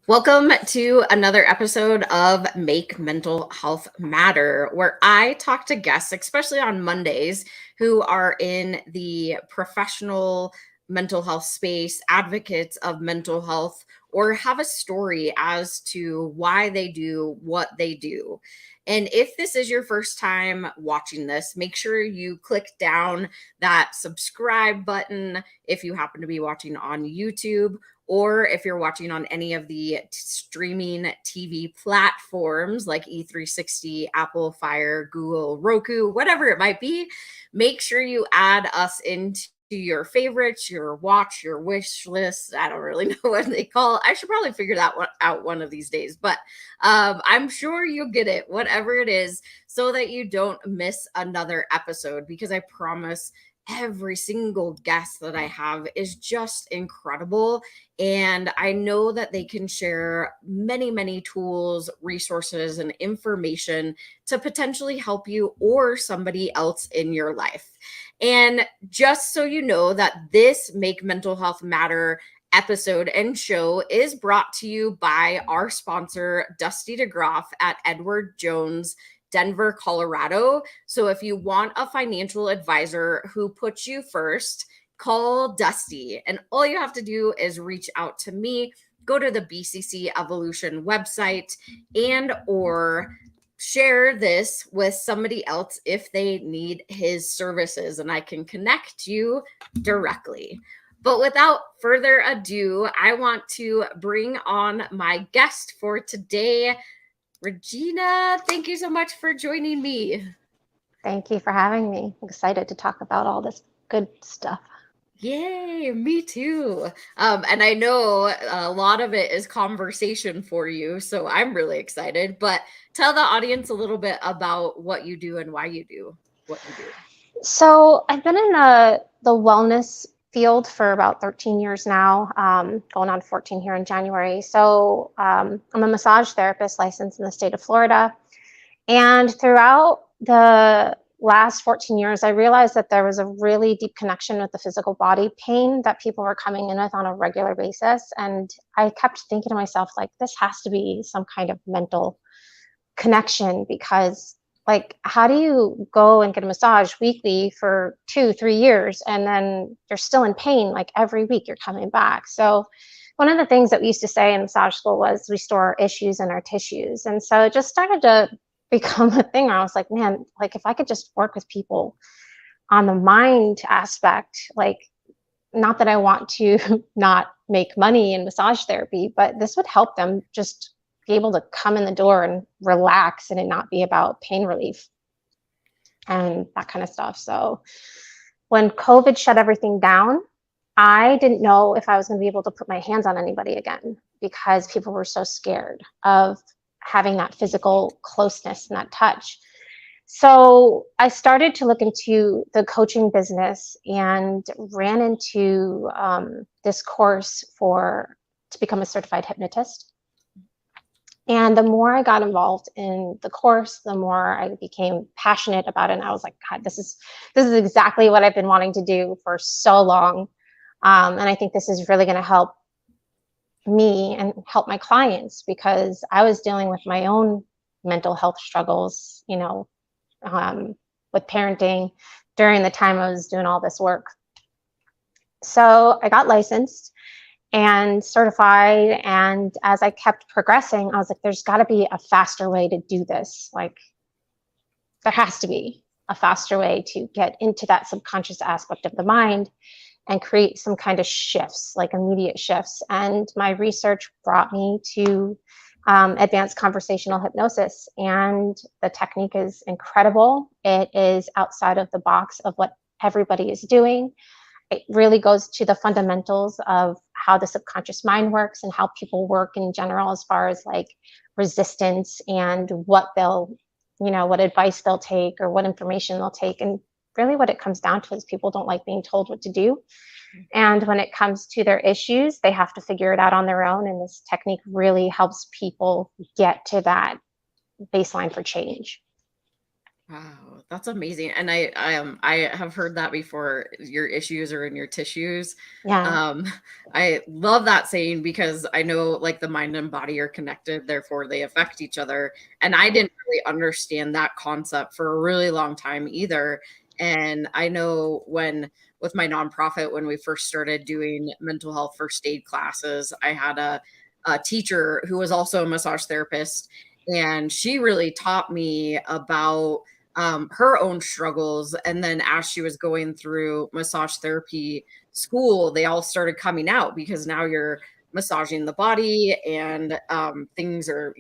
Welcome to another episode of Make Mental Health Matter, where I talk to guests, especially on Mondays, who are in the professional mental health space, advocates of mental health, or have a story as to why they do what they do. And if this is your first time watching this, make sure you click down that subscribe button if you happen to be watching on YouTube, or if you're watching on any of the streaming TV platforms like E360, Apple, Fire, Google, Roku, whatever it might be, make sure you add us into your favorites, your watch, your wish list. I don't really know what they call it. I should probably figure that out one of these days, but I'm sure you'll get it, whatever it is, so that you don't miss another episode, because I promise every single guest that I have is just incredible. And I know that they can share many, many tools, resources, and information to potentially help you or somebody else in your life. And just so you know, that this Make Mental Health Matter episode and show is brought to you by our sponsor, Dusty DeGroff at Edward Jones, Denver, Colorado. So if you want a financial advisor who puts you first, call Dusty. And all you have to do is reach out to me, go to the BCC Evolution website, and or share this with somebody else if they need his services, and I can connect you directly. But without further ado, I want to bring on my guest for today, Regina. Thank you so much for joining me. Thank you for having me. I'm excited to talk about all this good stuff. Yay, me too. And I know a lot of it is conversation for you, so I'm really excited. But tell the audience a little bit about what you do and why you do what you do. So I've been in the wellness field for about 13 years now, going on 14 here in January. So I'm a massage therapist licensed in the state of Florida. And throughout the last 14 years, I realized that there was a really deep connection with the physical body pain that people were coming in with on a regular basis. And I kept thinking to myself, like, this has to be some kind of mental connection, because like, how do you go and get a massage weekly for 2 3 years and then you're still in pain, like every week you're coming back? So one of the things that we used to say in massage school was we store our issues in our tissues. And so it just started to become a thing where I was like, man, like, if I could just work with people on the mind aspect, like, not that I want to not make money in massage therapy, but this would help them just be able to come in the door and relax and it not be about pain relief and that kind of stuff. So when COVID shut everything down, I didn't know if I was going to be able to put my hands on anybody again, because people were so scared of having that physical closeness and that touch. So I started to look into the coaching business and ran into this course to become a certified hypnotist. And the more I got involved in the course, the more I became passionate about it. And I was like, God, this is exactly what I've been wanting to do for so long. And I think this is really going to help me and help my clients, because I was dealing with my own mental health struggles, with parenting during the time I was doing all this work. So I got licensed and certified. And as I kept progressing, I was like, there's got to be a faster way to do this. Like, there has to be a faster way to get into that subconscious aspect of the mind and create some kind of shifts, like immediate shifts. And my research brought me to advanced conversational hypnosis. And the technique is incredible. It is outside of the box of what everybody is doing. It really goes to the fundamentals of how the subconscious mind works and how people work in general, as far as like resistance and what what advice they'll take or what information they'll take. And really what it comes down to is people don't like being told what to do. And when it comes to their issues, they have to figure it out on their own. And this technique really helps people get to that baseline for change. Wow, that's amazing. And I have heard that before. Your issues are in your tissues. Yeah. Um, I love that saying because I know like the mind and body are connected, therefore they affect each other. And I didn't really understand that concept for a really long time either. And I know when with my nonprofit, when we first started doing mental health first aid classes, I had a teacher who was also a massage therapist, and she really taught me about her own struggles. And then as she was going through massage therapy school, they all started coming out because now you're massaging the body and things are,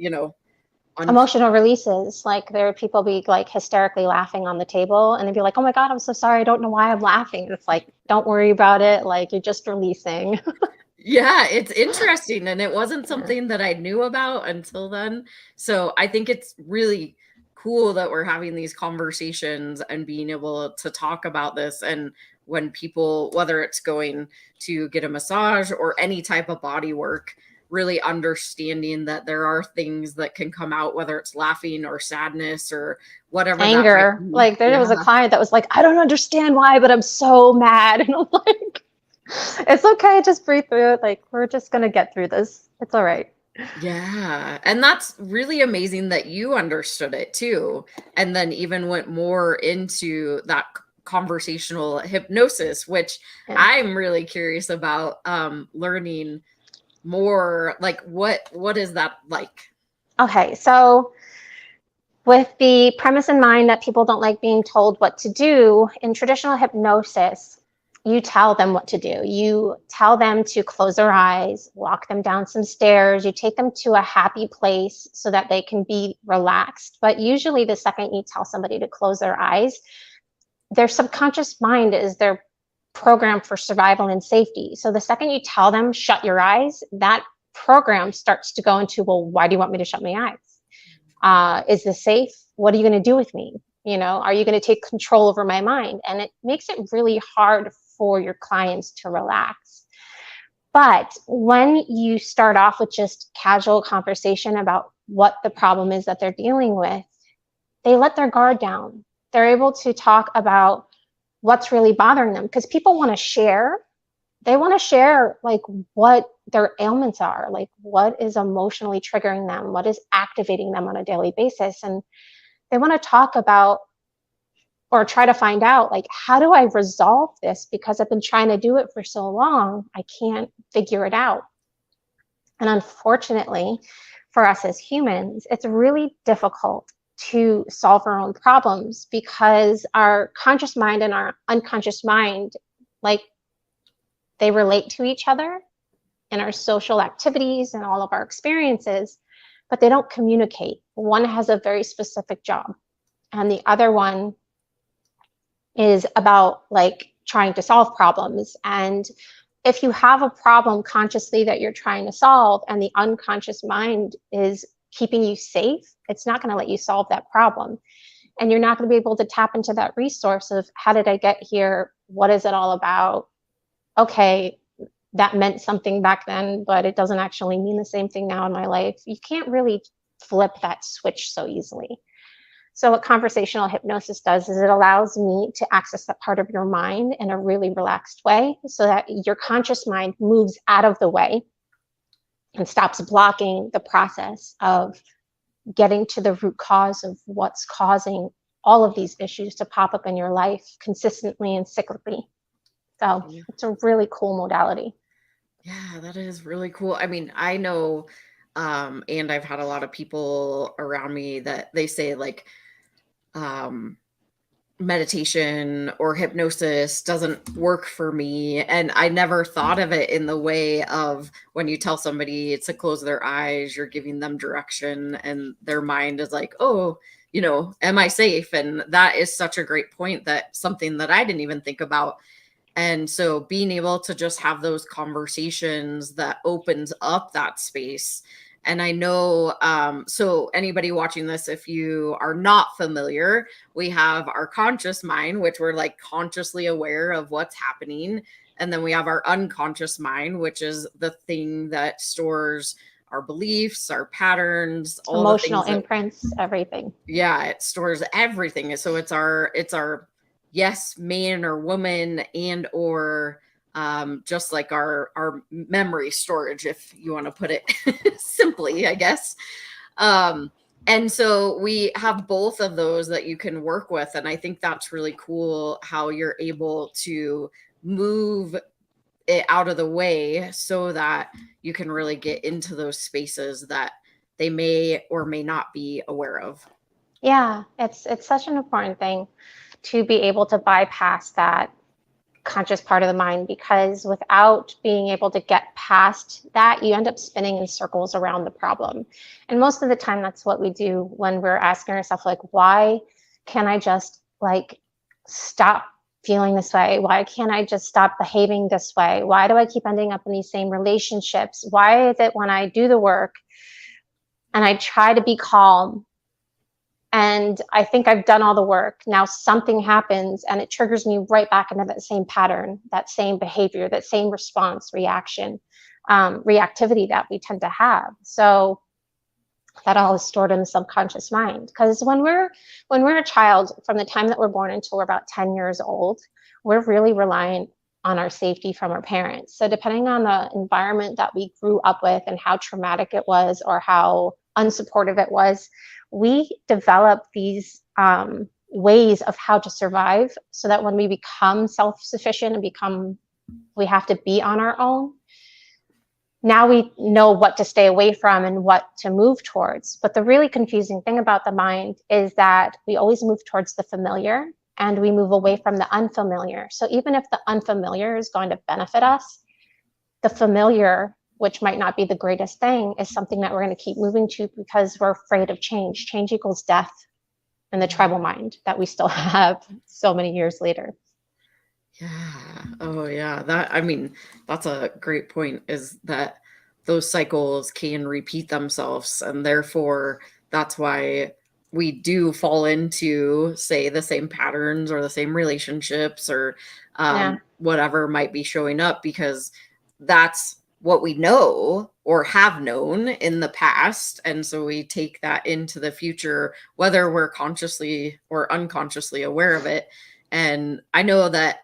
Emotional releases. Like there are people be like hysterically laughing on the table and they'd be like, oh my God, I'm so sorry. I don't know why I'm laughing. It's like, don't worry about it. Like you're just releasing. Yeah, it's interesting, and it wasn't Yeah. something that I knew about until then. So I think it's really cool that we're having these conversations and being able to talk about this. And when people, whether it's going to get a massage or any type of body work, really understanding that there are things that can come out, whether it's laughing or sadness or whatever that might Anger. be. Like there Yeah. was a client that was like, I don't understand why, but I'm so mad. And I'm like, it's okay, just breathe through it. Like we're just gonna get through this. It's all right. Yeah, and that's really amazing that you understood it too, and then even went more into that conversational hypnosis, which Yeah. I'm really curious about learning more. Like what is that like? Okay, so with the premise in mind that people don't like being told what to do, in traditional hypnosis, you tell them what to do. You tell them to close their eyes, walk them down some stairs, you take them to a happy place so that they can be relaxed. But usually, the second you tell somebody to close their eyes, their subconscious mind is their program for survival and safety. So the second you tell them, shut your eyes, that program starts to go into, well, why do you want me to shut my eyes? Is this safe? What are you going to do with me? You know, are you going to take control over my mind? And it makes it really hard for your clients to relax. But when you start off with just casual conversation about what the problem is that they're dealing with, they let their guard down. They're able to talk about what's really bothering them because people want to share. They want to share like what their ailments are, like what is emotionally triggering them, what is activating them on a daily basis. And they want to talk about or try to find out like how do I resolve this because I've been trying to do it for so long, I can't figure it out. And unfortunately, for us as humans, it's really difficult to solve our own problems because our conscious mind and our unconscious mind, like they relate to each other in our social activities and all of our experiences, but they don't communicate. One has a very specific job, and the other one is about like trying to solve problems. And if you have a problem consciously that you're trying to solve and the unconscious mind is keeping you safe, it's not going to let you solve that problem. And you're not going to be able to tap into that resource of how did I get here? What is it all about? Okay, that meant something back then, but it doesn't actually mean the same thing now in my life. You can't really flip that switch so easily. So, what conversational hypnosis does is it allows me to access that part of your mind in a really relaxed way so that your conscious mind moves out of the way and stops blocking the process of getting to the root cause of what's causing all of these issues to pop up in your life consistently and cyclically. So, it's a really cool modality. Yeah, that is really cool. I mean, I know, and I've had a lot of people around me that they say like, um, meditation or hypnosis doesn't work for me. And I never thought of it in the way of when you tell somebody to close their eyes, you're giving them direction, and their mind is like, oh, am I safe? And that is such a great point, that something that I didn't even think about. And so being able to just have those conversations that opens up that space. And I know, so anybody watching this, if you are not familiar, we have our conscious mind, which we're like consciously aware of what's happening. And then we have our unconscious mind, which is the thing that stores our beliefs, our patterns, all the Emotional things that, imprints, everything. yeah, it stores everything. So it's our yes, man or woman, and or just like our memory storage, if you want to put it simply, I guess. Um, and so we have both of those that you can work with. And I think that's really cool how you're able to move it out of the way so that you can really get into those spaces that they may or may not be aware of. Yeah, it's such an important thing to be able to bypass that conscious part of the mind, because without being able to get past that, you end up spinning in circles around the problem. And most of the time that's what we do when we're asking ourselves, like, why can't I just like stop feeling this way? Why can't I just stop behaving this way? Why do I keep ending up in these same relationships? Why is it when I do the work and I try to be calm and I think I've done all the work, now something happens and it triggers me right back into that same pattern, that same behavior, that same response, reaction, reactivity that we tend to have? So that all is stored in the subconscious mind. Because when we're a child, from the time that we're born until we're about 10 years old, we're really reliant on our safety from our parents. So depending on the environment that we grew up with and how traumatic it was or how unsupportive it was, we develop these ways of how to survive, so that when we become self-sufficient and we have to be on our own, now we know what to stay away from and what to move towards. But the really confusing thing about the mind is that we always move towards the familiar and we move away from the unfamiliar. So even if the unfamiliar is going to benefit us, the familiar, which might not be the greatest thing, is something that we're going to keep moving to because we're afraid of change. Change equals death in the tribal mind that we still have so many years later. Yeah. Oh, yeah. I mean, that's a great point, is that those cycles can repeat themselves. And therefore, that's why we do fall into, say, the same patterns or the same relationships or Yeah. whatever might be showing up, because that's what we know or have known in the past. And so we take that into the future, whether we're consciously or unconsciously aware of it. And I know that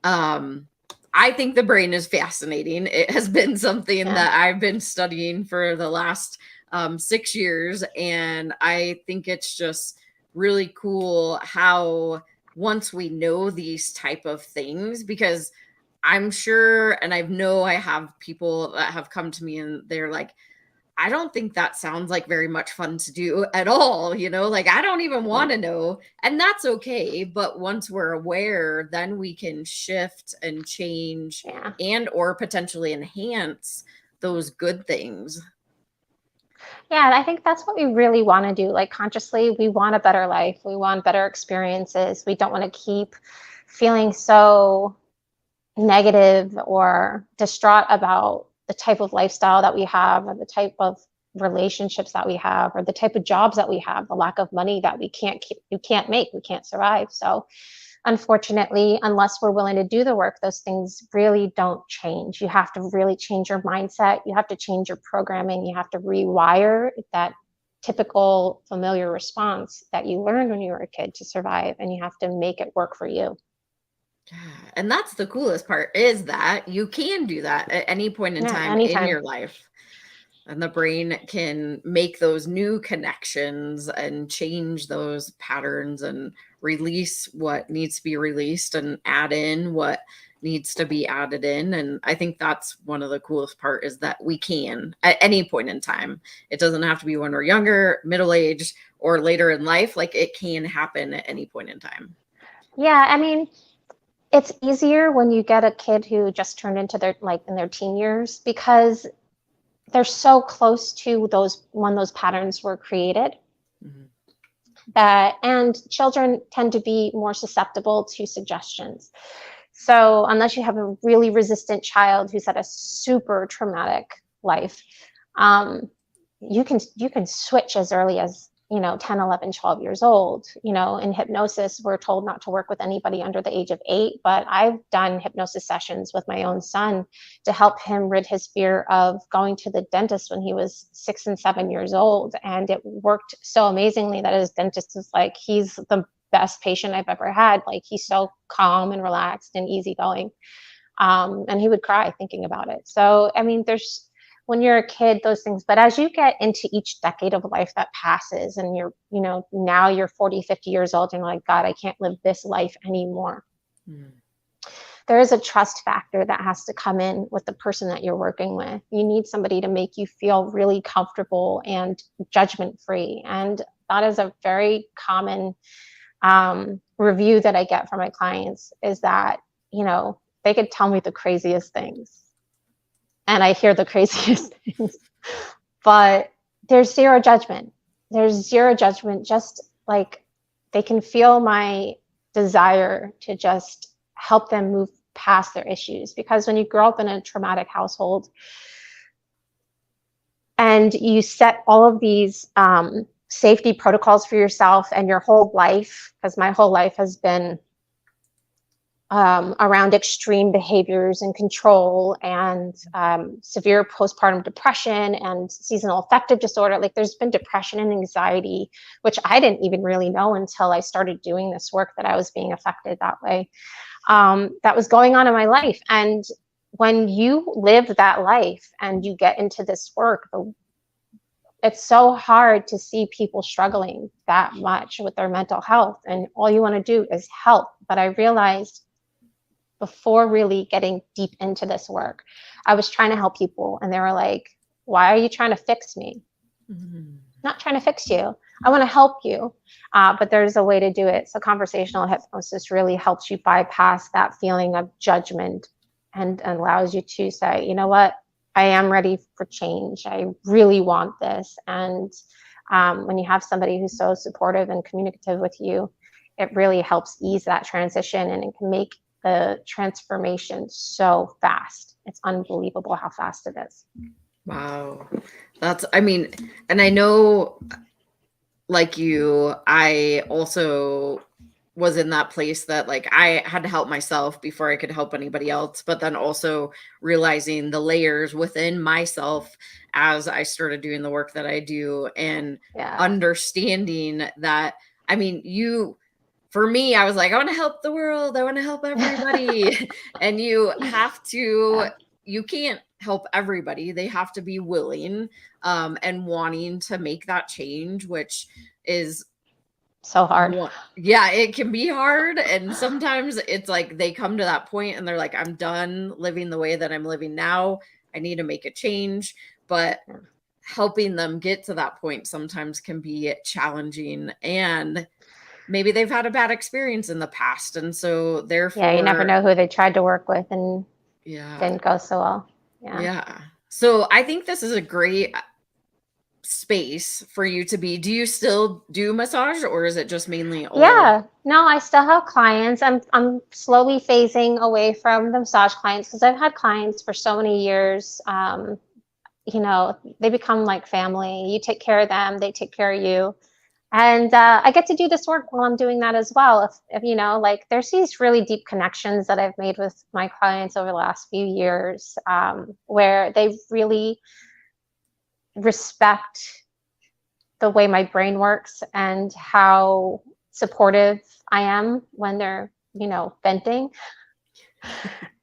I think the brain is fascinating. It has been something that I've been studying for the last 6 years. And I think it's just really cool how once we know these type of things, because I'm sure, and I have people that have come to me and they're like, I don't think that sounds like very much fun to do at all. Like, I don't even want to know. And that's okay. But once we're aware, then we can shift and change and or potentially enhance those good things. Yeah, I think that's what we really want to do. Like, consciously, we want a better life. We want better experiences. We don't want to keep feeling so negative or distraught about the type of lifestyle that we have, or the type of relationships that we have, or the type of jobs that we have, the lack of money that we can't make, we can't survive. So unfortunately, unless we're willing to do the work, those things really don't change. You have to really change your mindset. You have to change your programming. You have to rewire that typical familiar response that you learned when you were a kid to survive, and you have to make it work for you. Yeah. And that's the coolest part, is that you can do that at any point in time in your life. And the brain can make those new connections and change those patterns and release what needs to be released and add in what needs to be added in. And I think that's one of the coolest part, is that we can at any point in time. It doesn't have to be when we're younger, middle-aged, or later in life. Like, it can happen at any point in time. Yeah, I mean, it's easier when you get a kid who just turned into in their teen years, because they're so close to when those patterns were created. Mm-hmm. And children tend to be more susceptible to suggestions. So unless you have a really resistant child who's had a super traumatic life, you can switch as early as 10, 11, 12 years old. In hypnosis, we're told not to work with anybody under the age of 8, but I've done hypnosis sessions with my own son to help him rid his fear of going to the dentist when he was 6 and 7 years old. And it worked so amazingly that his dentist was like, he's the best patient I've ever had. Like, he's so calm and relaxed and easygoing. And he would cry thinking about it. So, I mean, when you're a kid, those things, but as you get into each decade of life that passes and now you're 40, 50 years old and you're like, God, I can't live this life anymore. Mm. There is a trust factor that has to come in with the person that you're working with. You need somebody to make you feel really comfortable and judgment-free. And that is a very common review that I get from my clients, is that, they could tell me the craziest things and I hear the craziest things, but there's zero judgment. There's zero judgment. Just like they can feel my desire to just help them move past their issues. Because when you grow up in a traumatic household and you set all of these safety protocols for yourself and your whole life, because my whole life has been around extreme behaviors and control and severe postpartum depression and seasonal affective disorder. Like, there's been depression and anxiety, which I didn't even really know until I started doing this work, that I was being affected that way. That was going on in my life. And when you live that life and you get into this work, it's so hard to see people struggling that much with their mental health. And all you want to do is help. But I realized, before really getting deep into this work, I was trying to help people and they were like, why are you trying to fix me? Mm-hmm. Not trying to fix you. I want to help you. But there's a way to do it. So conversational hypnosis really helps you bypass that feeling of judgment and allows you to say, you know what? I am ready for change. I really want this. And when you have somebody who's so supportive and communicative with you, it really helps ease that transition, and it can make the transformation so fast. It's unbelievable how fast it is. Wow. And I know, like you, I also was in that place that, like, I had to help myself before I could help anybody else, but then also realizing the layers within myself as I started doing the work that I do, and understanding that, for me, I was like, I want to help the world. I want to help everybody. And you have to, you can't help everybody. They have to be willing and wanting to make that change, which is so hard. Yeah, it can be hard. And sometimes it's like they come to that point and they're like, I'm done living the way that I'm living now. I need to make a change. But helping them get to that point sometimes can be challenging, and maybe they've had a bad experience in the past. And so therefore, you never know who they tried to work with and didn't go so well. Yeah. So I think this is a great space for you to be. Do you still do massage, or is it just mainly all? Yeah, no, I still have clients. I'm slowly phasing away from the massage clients, because I've had clients for so many years. They become like family. You take care of them, they take care of you. And I get to do this work while I'm doing that as well. If like, there's these really deep connections that I've made with my clients over the last few years, where they really respect the way my brain works and how supportive I am when they're, venting.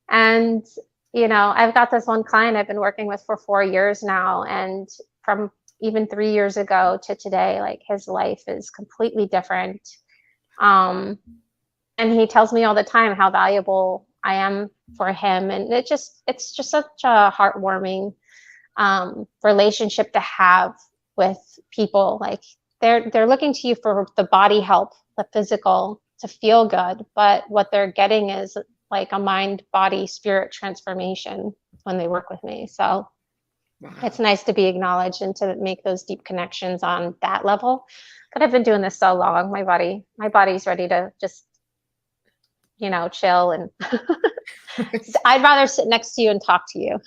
And, I've got this one client I've been working with for 4 years now. And from even 3 years ago to today, like, his life is completely different. And he tells me all the time how valuable I am for him. And it's just such a heartwarming relationship to have with people. Like, they're looking to you for the body help, the physical, to feel good. But what they're getting is like a mind, body, spirit transformation when they work with me. So wow. It's nice to be acknowledged and to make those deep connections on that level. But I've been doing this so long, my body's ready to just chill. And I'd rather sit next to you and talk to you.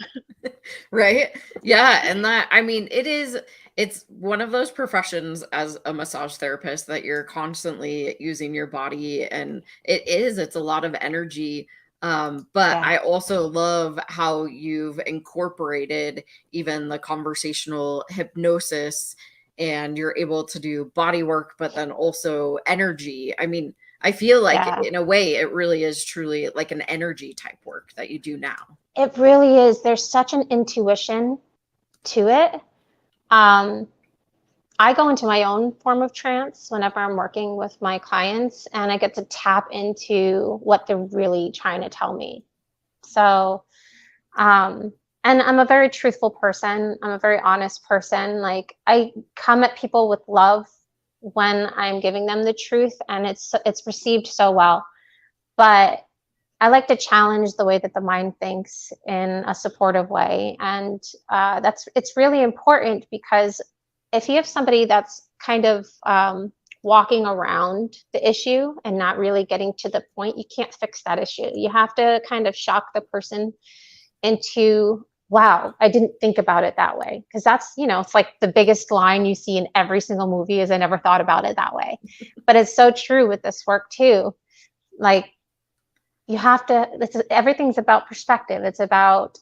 Right. Yeah. And it's one of those professions as a massage therapist that you're constantly using your body, and it's a lot of energy. But Yeah. I also love how you've incorporated even the conversational hypnosis, and you're able to do body work, but then also energy. I feel like Yeah. in a way it really is truly like an energy type work that you do now. It really is. There's such an intuition to it. Um, I go into my own form of trance whenever I'm working with my clients, and I get to tap into what they're really trying to tell me. So, um, and I'm a very truthful person. I'm a very honest person. Like, I come at people with love when I'm giving them the truth, and it's received so well. But I like to challenge the way that the mind thinks in a supportive way, and it's really important, because if you have somebody that's kind of walking around the issue and not really getting to the point, you can't fix that issue. You have to kind of shock the person into, wow, I didn't think about it that way. Because that's, it's like the biggest line you see in every single movie is, I never thought about it that way. But it's so true with this work too. Like, you have to, everything's about perspective. It's about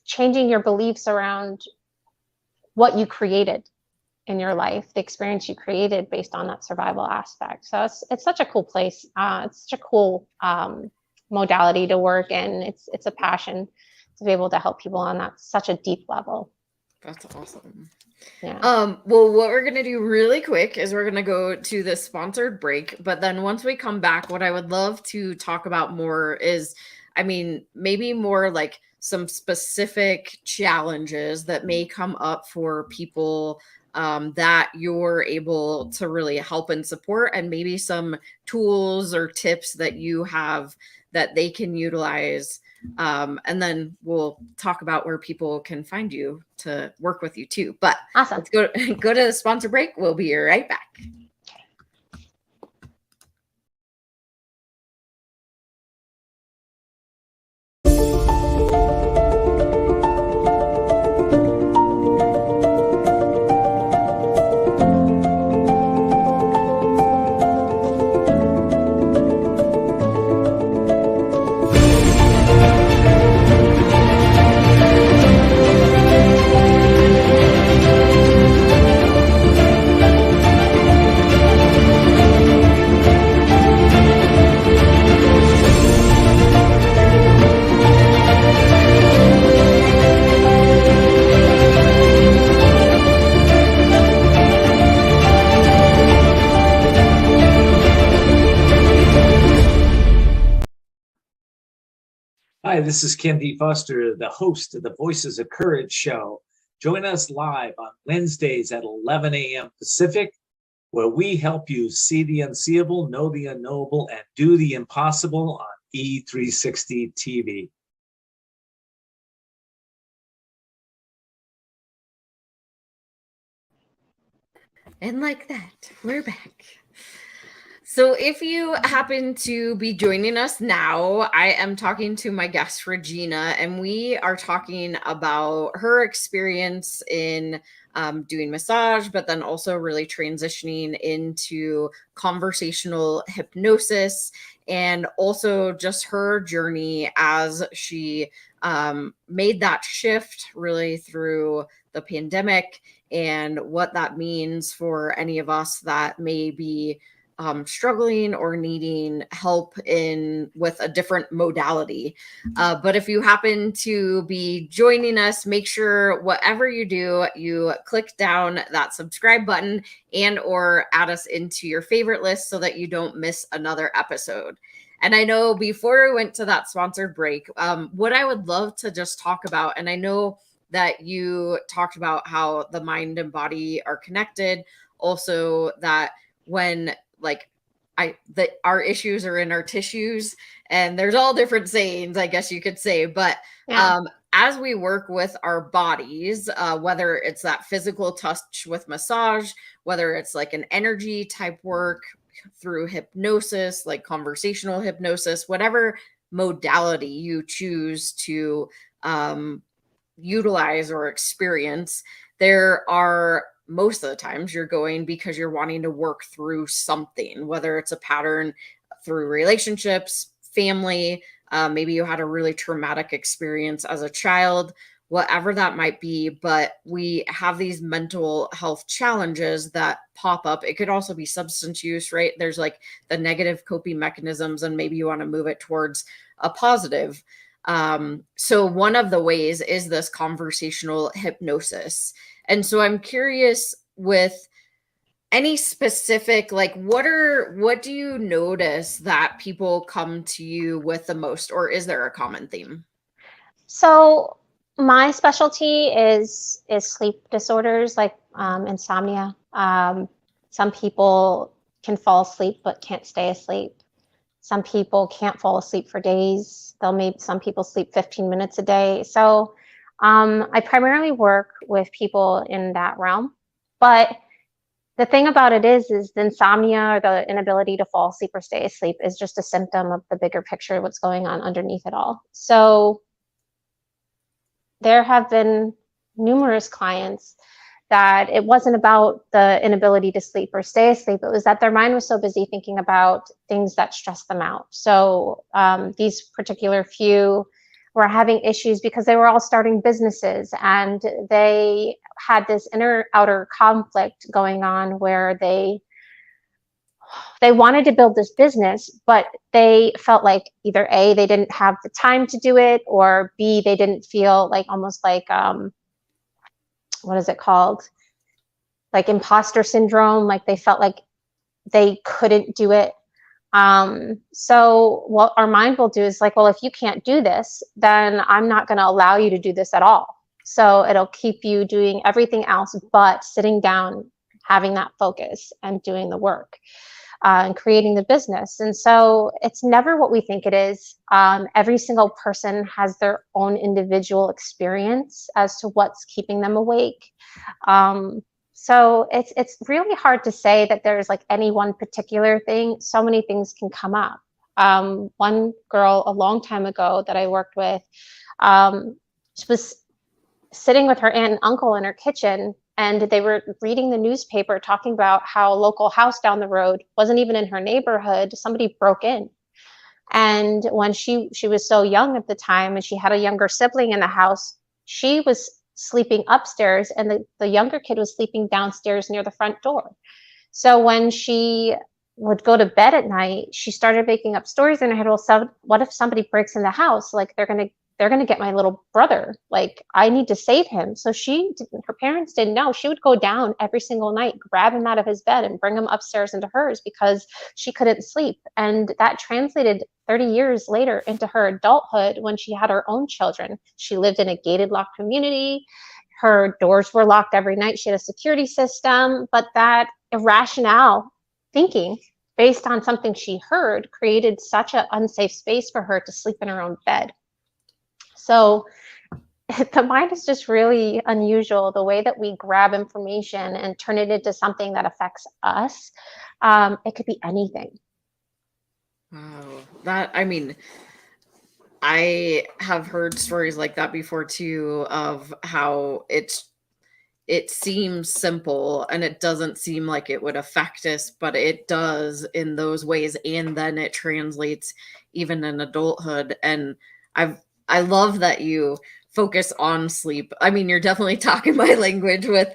changing your beliefs around what you created in your life, the experience you created based on that survival aspect. So it's such a cool place. It's such a cool modality to work in. It's a passion to be able to help people on that such a deep level. That's awesome. Yeah. Well, what we're gonna do really quick is we're gonna go to the sponsored break, but then once we come back, what I would love to talk about more is, maybe more like some specific challenges that may come up for people that you're able to really help and support, and maybe some tools or tips that you have that they can utilize. And then we'll talk about where people can find you to work with you too. But Awesome. let's go to the sponsor break. We'll be right back. Hi, this is Ken D. Foster, the host of the Voices of Courage show. Join us live on Wednesdays at 11 a.m. Pacific, where we help you see the unseeable, know the unknowable, and do the impossible on E360 TV. And like that, we're back. So, if you happen to be joining us now, I am talking to my guest, Regina, and we are talking about her experience in doing massage, but then also really transitioning into conversational hypnosis, and also just her journey as she made that shift really through the pandemic, and what that means for any of us that may be struggling or needing help in with a different modality. But if you happen to be joining us, make sure whatever you do, you click down that subscribe button and or add us into your favorite list so that you don't miss another episode. And I know before we went to that sponsored break, what I would love to just talk about, and I know that you talked about how the mind and body are connected, also that when like our issues are in our tissues, and there's all different sayings, I guess you could say, but Yeah. as we work with our bodies, whether it's that physical touch with massage, whether it's like an energy type work, through hypnosis, like conversational hypnosis, whatever modality you choose to utilize or experience, there are most of the times you're going because you're wanting to work through something, whether it's a pattern through relationships, family, maybe you had a really traumatic experience as a child, whatever that might be. But we have these mental health challenges that pop up. It could also be substance use, right? There's like the negative coping mechanisms, and maybe you want to move it towards a positive. So one of the ways is this conversational hypnosis. And so I'm curious, with any specific, like, what do you notice that people come to you with the most, or is there a common theme? So my specialty is sleep disorders like insomnia. Some people can fall asleep but can't stay asleep. Some people can't fall asleep for days. Some people sleep 15 minutes a day. So I primarily work with people in that realm. But the thing about it is the insomnia, or the inability to fall asleep or stay asleep, is just a symptom of the bigger picture, what's going on underneath it all. So there have been numerous clients that it wasn't about the inability to sleep or stay asleep. It was that their mind was so busy thinking about things that stressed them out. So these particular few were having issues because they were all starting businesses, and they had this inner outer conflict going on where they wanted to build this business, but they felt like either A, they didn't have the time to do it, or B, they didn't feel like, almost like what is it called? Like imposter syndrome, like they felt like they couldn't do it. So what our mind will do is like, well, if you can't do this, then I'm not going to allow you to do this at all. So it'll keep you doing everything else but sitting down, having that focus and doing the work and creating the business. And so it's never what we think it is. Every single person has their own individual experience as to what's keeping them awake. So it's really hard to say that there's like any one particular thing. So many things can come up. One girl a long time ago that I worked with, she was sitting with her aunt and uncle in her kitchen, and they were reading the newspaper talking about how a local house down the road wasn't even in her neighborhood. Somebody broke in. And when she was so young at the time, and she had a younger sibling in the house, she was sleeping upstairs, and the younger kid was sleeping downstairs near the front door. So when she would go to bed at night, she started making up stories in her head. Well, so what if somebody breaks in the house? Like they're gonna get my little brother. Like I need to save him. So her parents didn't know. She would go down every single night, grab him out of his bed and bring him upstairs into hers because she couldn't sleep. And that translated 30 years later into her adulthood when she had her own children. She lived in a gated locked community. Her doors were locked every night. She had a security system, but that irrational thinking based on something she heard created such an unsafe space for her to sleep in her own bed. So the mind is just really unusual, the way that we grab information and turn it into something that affects us. It could be anything. Wow. I have heard stories like that before too, of how it seems simple and it doesn't seem like it would affect us, but it does in those ways. And then it translates even in adulthood. And I love that you focus on sleep. I mean, you're definitely talking my language with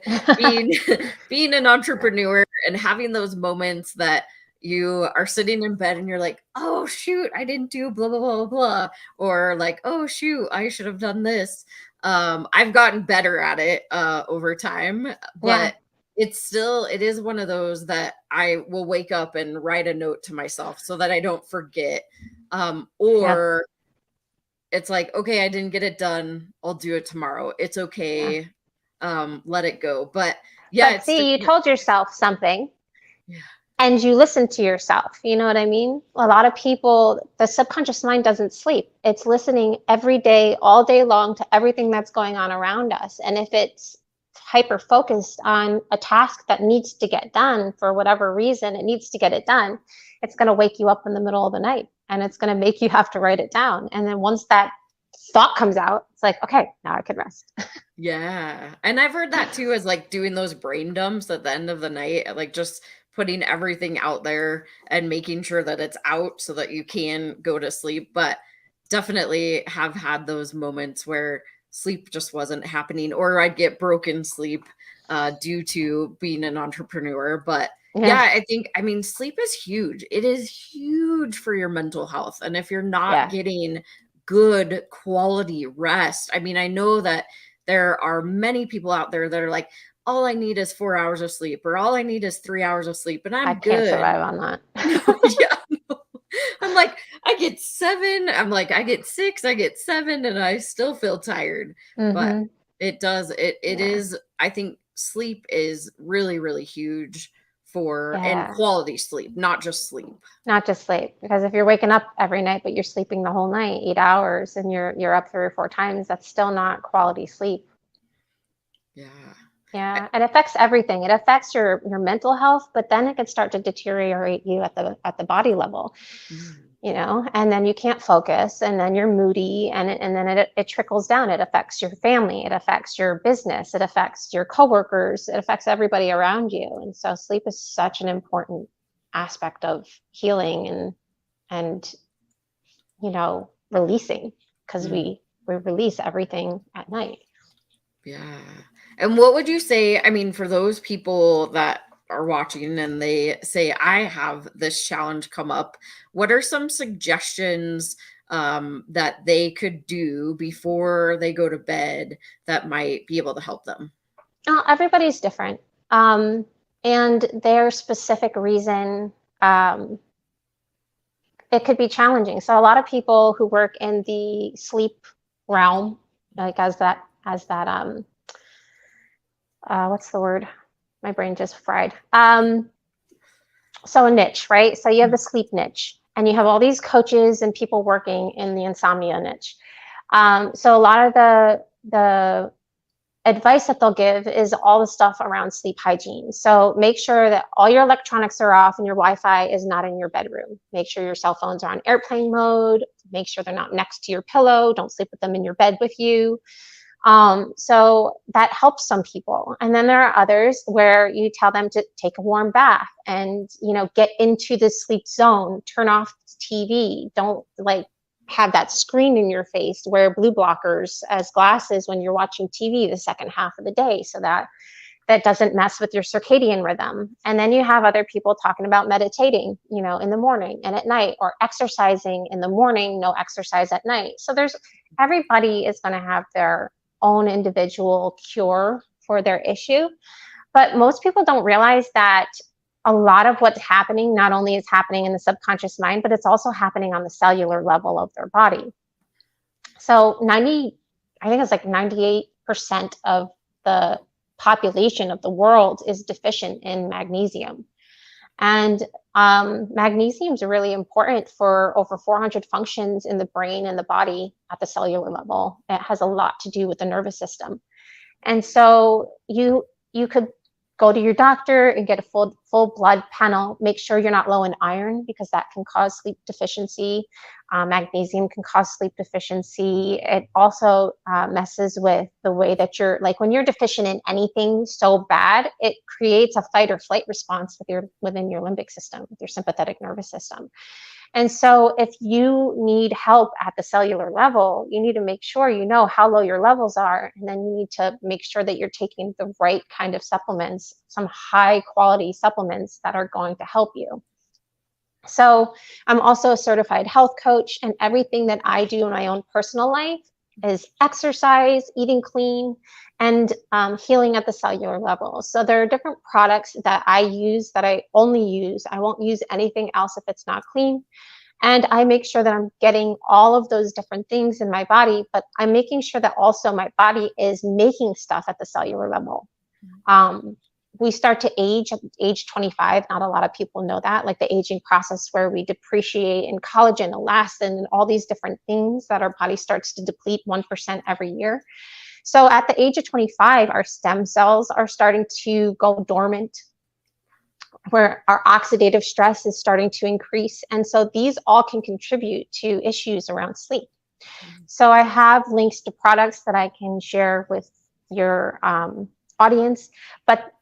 being an entrepreneur and having those moments that you are sitting in bed and you're like, oh shoot, I didn't do blah blah blah blah, or like, oh shoot, I should have done this. I've gotten better at it over time, but it is one of those that I will wake up and write a note to myself so that I don't forget. Or it's like, okay, I didn't get it done. I'll do it tomorrow. It's okay. Let it go. But But see, you told yourself something. Yeah. And you listen to yourself. You know what I mean? A lot of people, the subconscious mind doesn't sleep. It's listening every day, all day long, to everything that's going on around us. And if it's hyper focused on a task that needs to get done for whatever reason, it needs to get it done, it's going to wake you up in the middle of the night and it's going to make you have to write it down. And then once that thought comes out, it's like, okay, now I can rest. Yeah. And I've heard that too, as like doing those brain dumps at the end of the night, like just putting everything out there and making sure that it's out so that you can go to sleep. But definitely have had those moments where sleep just wasn't happening, or I'd get broken sleep due to being an entrepreneur. But yeah, I mean, sleep is huge. It is huge for your mental health. And if you're not getting good quality rest, I mean, I know that there are many people out there that are like, all I need is 4 hours of sleep, or all I need is 3 hours of sleep, and I I'm can't good. survive on that. Yeah, I'm like, I get 7. I'm like, I get 6, I get 7, and I still feel tired. But it does, it is, I think sleep is really, really huge for, and quality sleep, not just sleep. Not just sleep, because if you're waking up every night but you're sleeping the whole night, 8 hours, and you're up 3 or 4 times, that's still not quality sleep. Yeah, it affects everything. It affects your mental health, but then it can start to deteriorate you at the body level. You know, and then you can't focus, and then you're moody, and then it trickles down. It affects your family, it affects your business, it affects your coworkers, it affects everybody around you. And so sleep is such an important aspect of healing and you know, releasing, because we release everything at night. Yeah. And what would you say, I mean, for those people that are watching and they say, I have this challenge come up, what are some suggestions that they could do before they go to bed that might be able to help them? Everybody's different. And their specific reason, it could be challenging. So a lot of people who work in the sleep realm, like as that what's the word? My brain just fried. So a niche, right? So you have the sleep niche, and you have all these coaches and people working in the insomnia niche. So a lot of the advice that they'll give is all the stuff around sleep hygiene. So make sure that all your electronics are off and your Wi-Fi is not in your bedroom. Make sure your cell phones are on airplane mode. Make sure they're not next to your pillow. Don't sleep with them in your bed with you. So that helps some people. And then there are others where you tell them to take a warm bath and, you know, get into the sleep zone, turn off the TV. Don't like have that screen in your face, wear blue blockers as glasses when you're watching TV the second half of the day, so that doesn't mess with your circadian rhythm. And then you have other people talking about meditating, you know, in the morning and at night, or exercising in the morning, no exercise at night. So everybody is going to have their own individual cure for their issue. But most people don't realize that a lot of what's happening not only is happening in the subconscious mind, but it's also happening on the cellular level of their body. So I think it's like 98% of the population of the world is deficient in magnesium. And magnesium is really important for over 400 functions in the brain and the body at the cellular level. It has a lot to do with the nervous system. And so you could go to your doctor and get a full blood panel. Make sure you're not low in iron, because that can cause sleep deficiency. Magnesium can cause sleep deficiency. It also messes with the way that you're, like when you're deficient in anything so bad, it creates a fight or flight response within your limbic system, with your sympathetic nervous system. And so if you need help at the cellular level, you need to make sure you know how low your levels are. And then you need to make sure that you're taking the right kind of supplements, some high quality supplements that are going to help you. So I'm also a certified health coach, and everything that I do in my own personal life is exercise, eating clean, and healing at the cellular level. So there are different products that I use that I only use. I won't use anything else if it's not clean. And I make sure that I'm getting all of those different things in my body, but I'm making sure that also my body is making stuff at the cellular level. We start to age at age 25. Not a lot of people know that, like the aging process where we depreciate in collagen, elastin, and all these different things that our body starts to deplete 1% every year. So at the age of 25, our stem cells are starting to go dormant, where our oxidative stress is starting to increase. And so these all can contribute to issues around sleep. So I have links to products that I can share with your audience, but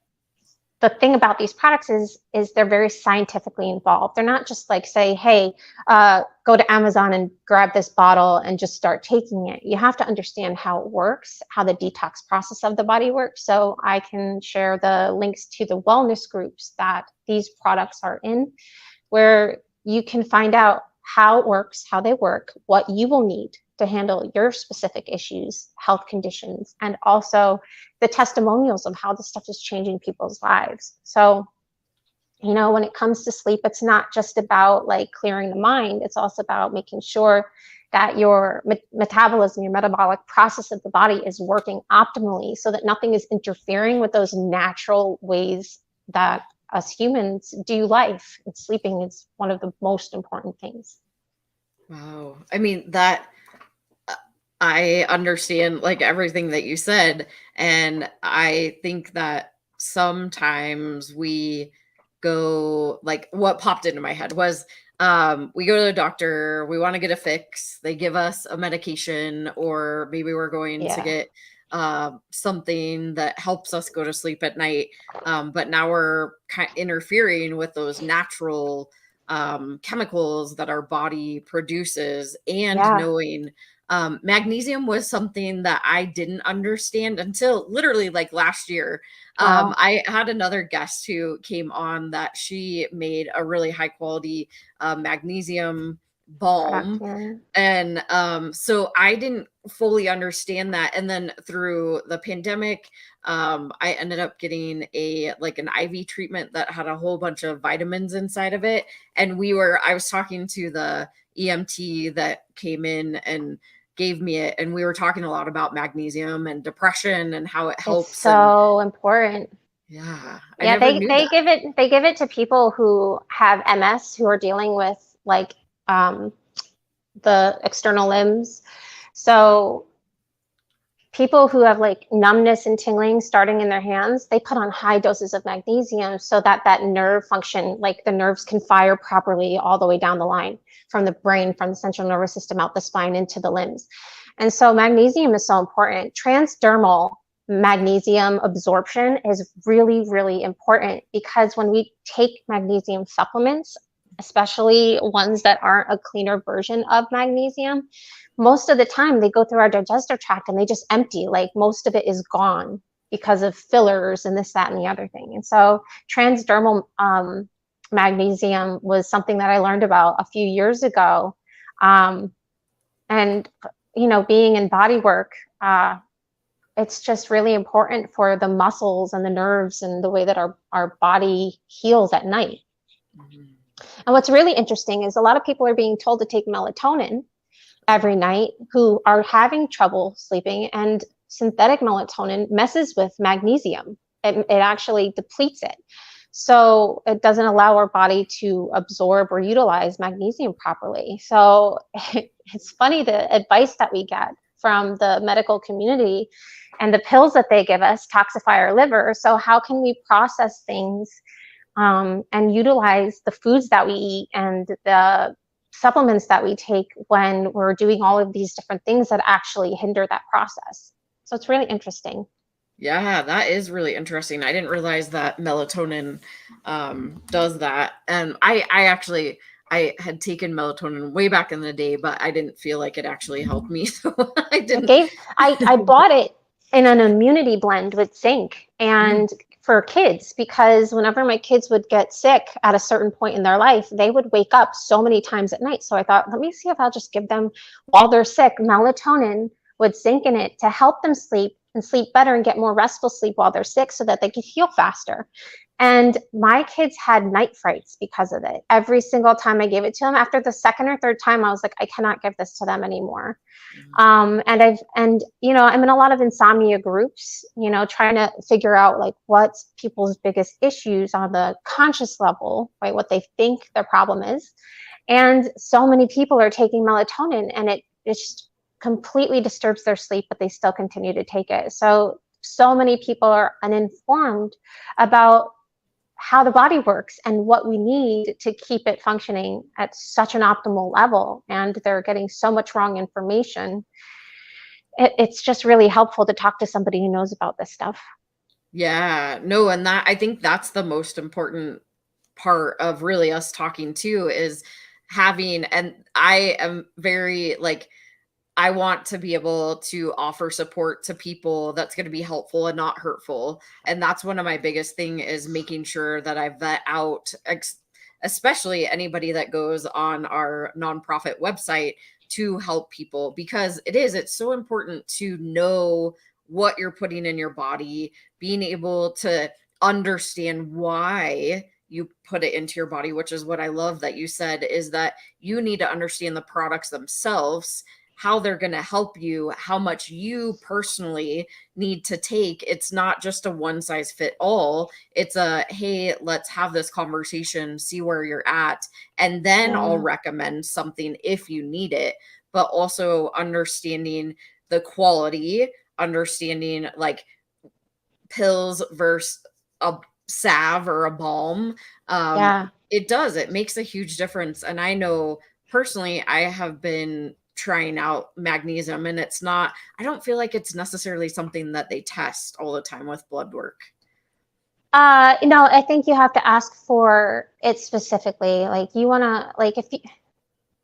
the thing about these products is they're very scientifically involved. They're not just like, say, hey, go to Amazon and grab this bottle and just start taking it. You have to understand how it works, how the detox process of the body works. So I can share the links to the wellness groups that these products are in, where you can find out how it works, how they work, what you will need to handle your specific issues, health conditions, and also the testimonials of how this stuff is changing people's lives. So, you know, when it comes to sleep, it's not just about like clearing the mind. It's also about making sure that your metabolism, your metabolic process of the body is working optimally so that nothing is interfering with those natural ways that us humans do life. And sleeping is one of the most important things. Wow. I mean, I understand like everything that you said. And I think that sometimes we go, like, what popped into my head was we go to the doctor, we want to get a fix, they give us a medication, or maybe we're going to get something that helps us go to sleep at night. But now we're kind of interfering with those natural chemicals that our body produces, and knowing magnesium was something that I didn't understand until literally like last year. I had another guest who came on that she made a really high quality magnesium balm. And so I didn't fully understand that. And then through the pandemic, I ended up getting an IV treatment that had a whole bunch of vitamins inside of it. And I was talking to the EMT that came in and gave me it, and we were talking a lot about magnesium and depression and how it helps. It's so important. Yeah. They give it to people who have MS, who are dealing with like the external limbs. So people who have like numbness and tingling starting in their hands, they put on high doses of magnesium so that nerve function, like the nerves can fire properly all the way down the line from the brain, from the central nervous system out the spine into the limbs. And so magnesium is so important. Transdermal magnesium absorption is really, really important, because when we take magnesium supplements, especially ones that aren't a cleaner version of magnesium, most of the time they go through our digestive tract and they just empty, like most of it is gone because of fillers and this, that, and the other thing. And so transdermal magnesium was something that I learned about a few years ago. And, you know, being in body work, it's just really important for the muscles and the nerves and the way that our body heals at night. Mm-hmm. And what's really interesting is a lot of people are being told to take melatonin every night who are having trouble sleeping, and synthetic melatonin messes with magnesium. It actually depletes it. So it doesn't allow our body to absorb or utilize magnesium properly. So it's funny, the advice that we get from the medical community and the pills that they give us toxify our liver. So how can we process things and utilize the foods that we eat and the supplements that we take when we're doing all of these different things that actually hinder that process? So it's really interesting. Yeah, that is really interesting. I didn't realize that melatonin does that. And I had taken melatonin way back in the day, but I didn't feel like it actually helped me. So I didn't. I bought it in an immunity blend with zinc and for kids, because whenever my kids would get sick at a certain point in their life, they would wake up so many times at night. So I thought, let me see if I'll just give them, while they're sick, melatonin with zinc in it to help them sleep and sleep better and get more restful sleep while they're sick so that they could heal faster. And my kids had night frights because of it. Every single time I gave it to them, after the second or third time, I was like, I cannot give this to them anymore. And you know, I'm in a lot of insomnia groups, you know, trying to figure out like what's people's biggest issues on the conscious level, right? What they think their problem is. And so many people are taking melatonin, and it's just, completely disturbs their sleep, but they still continue to take it. So many people are uninformed about how the body works and what we need to keep it functioning at such an optimal level. And they're getting so much wrong information. It's just really helpful to talk to somebody who knows about this stuff. Yeah, no, and I think that's the most important part of really us talking too, is having, and I am very like, I want to be able to offer support to people that's going to be helpful and not hurtful. And that's one of my biggest thing, is making sure that I vet out, especially anybody that goes on our nonprofit website to help people, because it's so important to know what you're putting in your body, being able to understand why you put it into your body, which is what I love that you said, is that you need to understand the products themselves, how they're going to help you, how much you personally need to take. It's not just a one size fit all. It's a, hey, let's have this conversation, see where you're at, and then I'll recommend something if you need it. But also understanding the quality, understanding like pills versus a salve or a balm. It makes a huge difference. And I know personally, I have been trying out magnesium, and I don't feel like it's necessarily something that they test all the time with blood work. No, I think you have to ask for it specifically. Like, you want to, like, if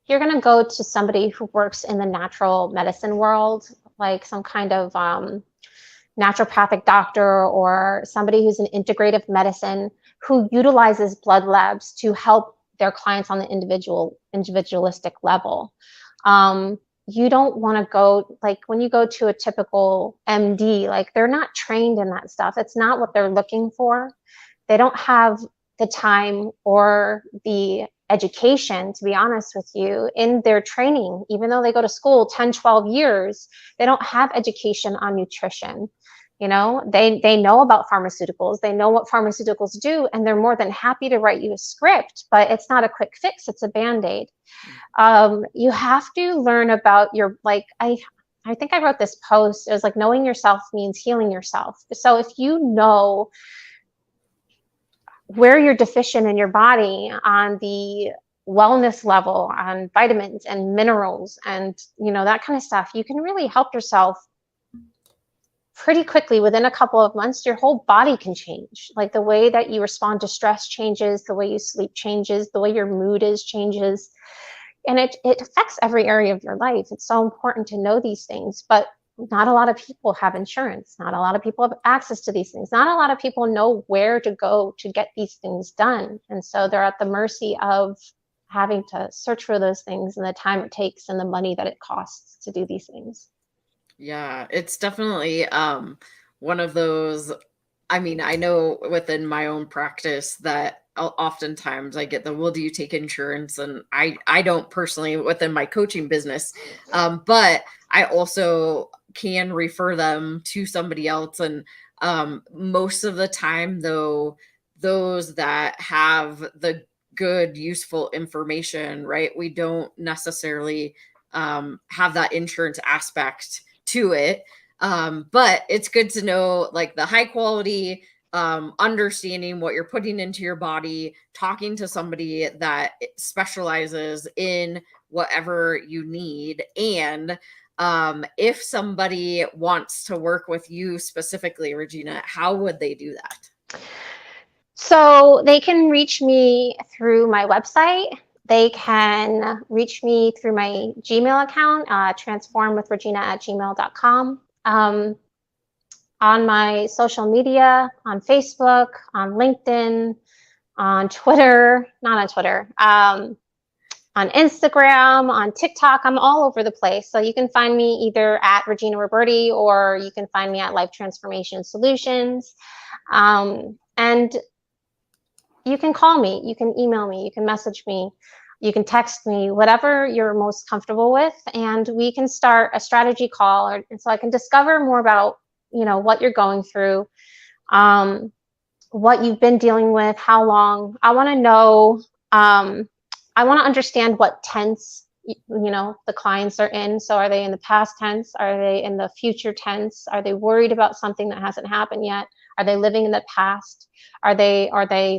you're going to go to somebody who works in the natural medicine world, like some kind of naturopathic doctor, or somebody who's in integrative medicine who utilizes blood labs to help their clients on the individualistic level. You don't want to go, like, when you go to a typical MD, like, they're not trained in that stuff. It's not what they're looking for. They don't have the time or the education, to be honest with you, in their training. Even though they go to school 10, 12 years, they don't have education on nutrition. You know, they know about pharmaceuticals, they know what pharmaceuticals do, and they're more than happy to write you a script, but it's not a quick fix, it's a Band-Aid. You have to learn about your, like, I think I wrote this post, it was like, knowing yourself means healing yourself. So if you know where you're deficient in your body on the wellness level, on vitamins and minerals and, you know, that kind of stuff, you can really help yourself pretty quickly. Within a couple of months, your whole body can change. Like, the way that you respond to stress changes, the way you sleep changes, the way your mood changes. And it affects every area of your life. It's so important to know these things, but not a lot of people have insurance. Not a lot of people have access to these things. Not a lot of people know where to go to get these things done. And so they're at the mercy of having to search for those things, and the time it takes and the money that it costs to do these things. Yeah, it's definitely one of those. I mean, I know within my own practice that oftentimes I get the, well, do you take insurance? And I don't personally within my coaching business, but I also can refer them to somebody else. And most of the time, though, those that have the good, useful information, right, we don't necessarily have that insurance aspect to it. But it's good to know, like, the high quality, understanding what you're putting into your body, talking to somebody that specializes in whatever you need. And if somebody wants to work with you specifically, Regina, how would they do that? So they can reach me through my website. They can reach me through my Gmail account, transformwithregina@gmail.com. On my social media, on Facebook, on LinkedIn, on Twitter, not on Twitter, on Instagram, on TikTok. I'm all over the place. So you can find me either at Regina Roberti, or you can find me at Life Transformation Solutions. And you can call me, you can email me, you can message me, you can text me, whatever you're most comfortable with, and we can start a strategy call, and so I can discover more about, you know, what you're going through, what you've been dealing with, how long. I want to know, I want to understand what tense the clients are in. So are they in the past tense? Are they in the future tense? Are they worried about something that hasn't happened yet? Are they living in the past? Are they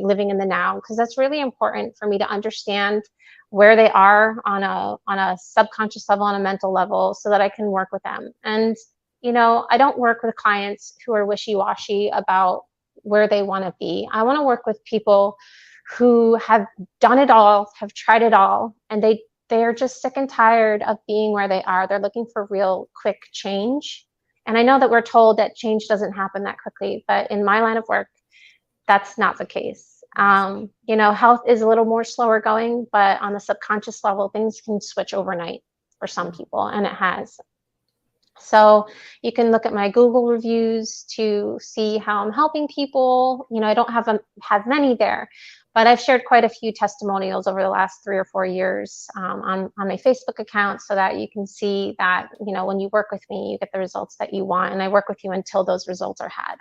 living in the now? Because that's really important for me to understand where they are on a subconscious level, on a mental level, so that I can work with them. And I don't work with clients who are wishy-washy about where they want to be. I want to work with people who have done it all, have tried it all, and they are just sick and tired of being where they are. They're looking for real quick change. And I know that we're told that change doesn't happen that quickly, but in my line of work, that's not the case. Health is a little more slower going, but on the subconscious level, things can switch overnight for some people, and it has. So you can look at my Google reviews to see how I'm helping people. I don't have many there, but I've shared quite a few testimonials over the last 3 or 4 years on my Facebook account, so that you can see that, when you work with me, you get the results that you want, and I work with you until those results are had.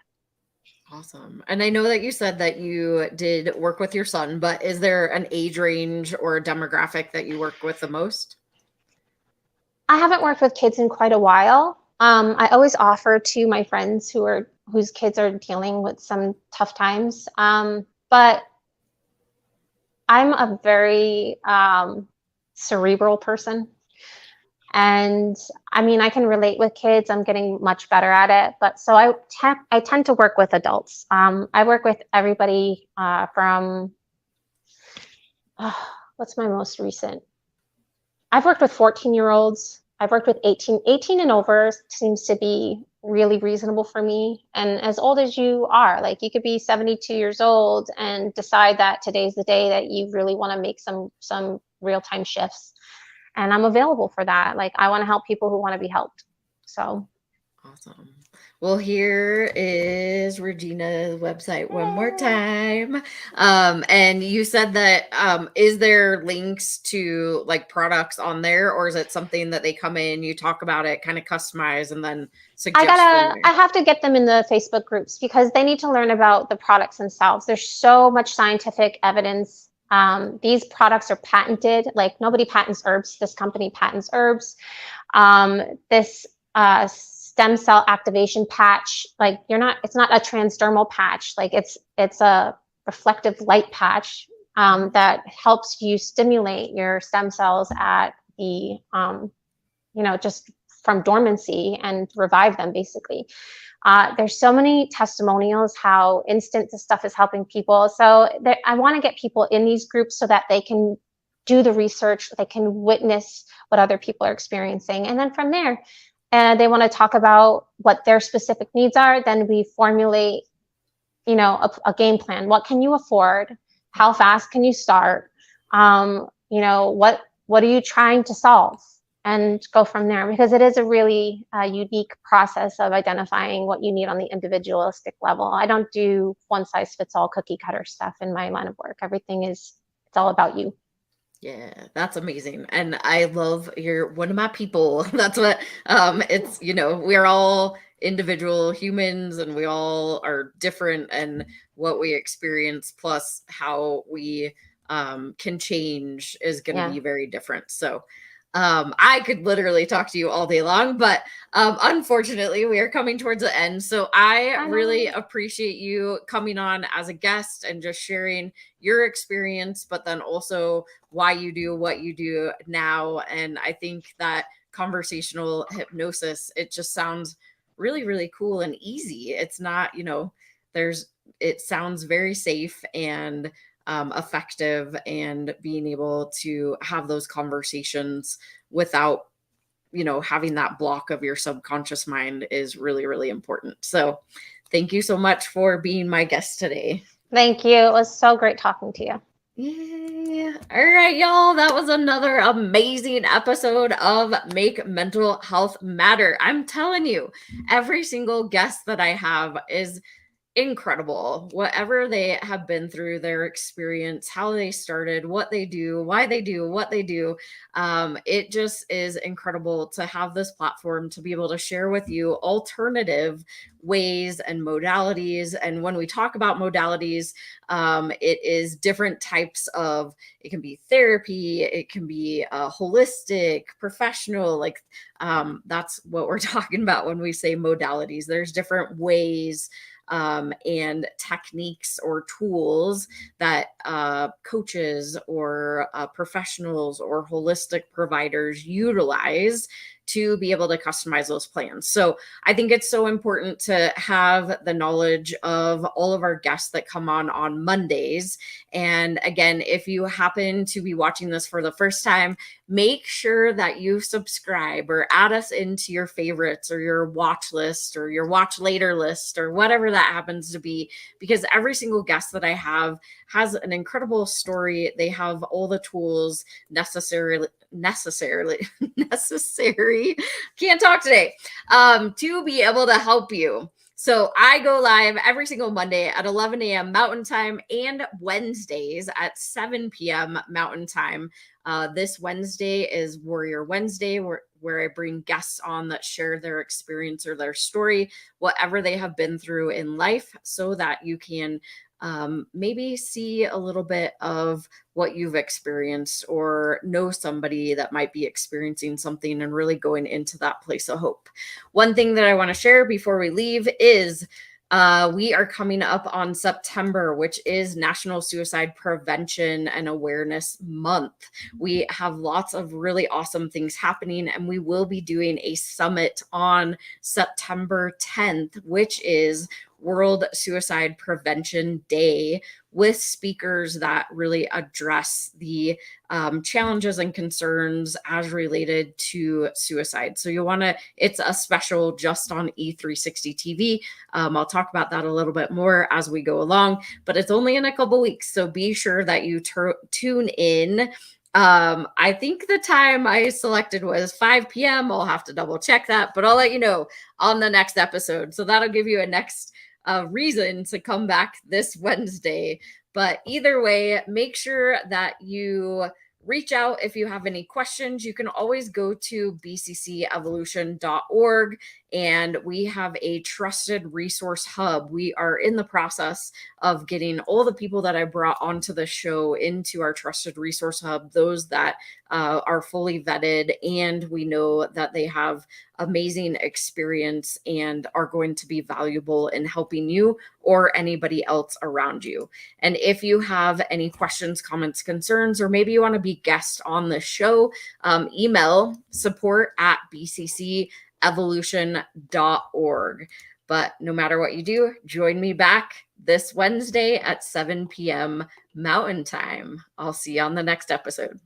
Awesome. And I know that you said that you did work with your son, but is there an age range or a demographic that you work with the most? I haven't worked with kids in quite a while. I always offer to my friends whose kids are dealing with some tough times. But I'm a very cerebral person. And I can relate with kids. I'm getting much better at it. But so I tend to work with adults. I work with everybody from, what's my most recent? I've worked with 14-year-olds. I've worked with 18 and over seems to be really reasonable for me. And as old as you are, like you could be 72 years old and decide that today's the day that you really want to make some real-time shifts. And I'm available for that. Like, I want to help people who want to be helped. So awesome. Well, here is Regina's website one more time. And you said that, is there links to like products on there, or is it something that they come in, you talk about it, kind of customize, and then suggest I have to get them in the Facebook groups because they need to learn about the products themselves. There's so much scientific evidence. These products are patented. Like, nobody patents herbs. This company patents herbs. This stem cell activation patch, like it's not a transdermal patch. Like it's a reflective light patch that helps you stimulate your stem cells at the, just from dormancy and revive them, basically. There's so many testimonials how instant this stuff is helping people. So I want to get people in these groups so that they can do the research, they can witness what other people are experiencing. And then from there, they want to talk about what their specific needs are. Then we formulate, a game plan. What can you afford? How fast can you start? What are you trying to solve? And go from there, because it is a really unique process of identifying what you need on the individualistic level. I don't do one size fits all cookie cutter stuff in my line of work. It's all about you. Yeah, that's amazing. And I love you're one of my people. That's what it's, we're all individual humans and we all are different, and what we experience plus how we can change is going to be very different. So I could literally talk to you all day long, but unfortunately we are coming towards the end. So I really appreciate you coming on as a guest and just sharing your experience, but then also why you do what you do now. And I think that conversational hypnosis, it just sounds really, really cool and easy. It's not, it sounds very safe and effective, and being able to have those conversations without, having that block of your subconscious mind is really, really important. So thank you so much for being my guest today. Thank you. It was so great talking to you. Yeah. All right, y'all. That was another amazing episode of Make Mental Health Matter. I'm telling you, every single guest that I have is incredible. Whatever they have been through, their experience, how they started, what they do, why they do what they do. It just is incredible to have this platform to be able to share with you alternative ways and modalities. And when we talk about modalities, it is different types of, it can be therapy, it can be holistic, professional, like that's what we're talking about when we say modalities. There's different ways and techniques or tools that coaches or professionals or holistic providers utilize to be able to customize those plans. So I think it's so important to have the knowledge of all of our guests that come on Mondays. And again, if you happen to be watching this for the first time, make sure that you subscribe or add us into your favorites or your watch list or your watch later list or whatever that happens to be, because every single guest that I have has an incredible story. They have all the tools necessary can't talk today, to be able to help you. So I go live every single Monday at 11 a.m. Mountain Time and Wednesdays at 7 p.m. Mountain Time. This Wednesday is Warrior Wednesday, where I bring guests on that share their experience or their story, whatever they have been through in life, so that you can maybe see a little bit of what you've experienced or know somebody that might be experiencing something and really going into that place of hope. One thing that I want to share before we leave is we are coming up on September, which is National Suicide Prevention and Awareness Month. We have lots of really awesome things happening, and we will be doing a summit on September 10th, which is World Suicide Prevention Day, with speakers that really address the challenges and concerns as related to suicide. So you'll want to, it's a special just on E360 TV. I'll talk about that a little bit more as we go along, but it's only in a couple weeks. So be sure that you tune in. I think the time I selected was 5 p.m. I'll have to double check that, but I'll let you know on the next episode. So that'll give you a next reason to come back this Wednesday. But either way, make sure that you reach out if you have any questions. You can always go to bccevolution.org, and we have a trusted resource hub. We are in the process of getting all the people that I brought onto the show into our trusted resource hub, those that are fully vetted, and we know that they have amazing experience and are going to be valuable in helping you or anybody else around you. And if you have any questions, comments, concerns, or maybe you want to be guest on the show, email support@bccevolution.org. But no matter what you do, join me back this Wednesday at 7 p.m. Mountain Time. I'll see you on the next episode.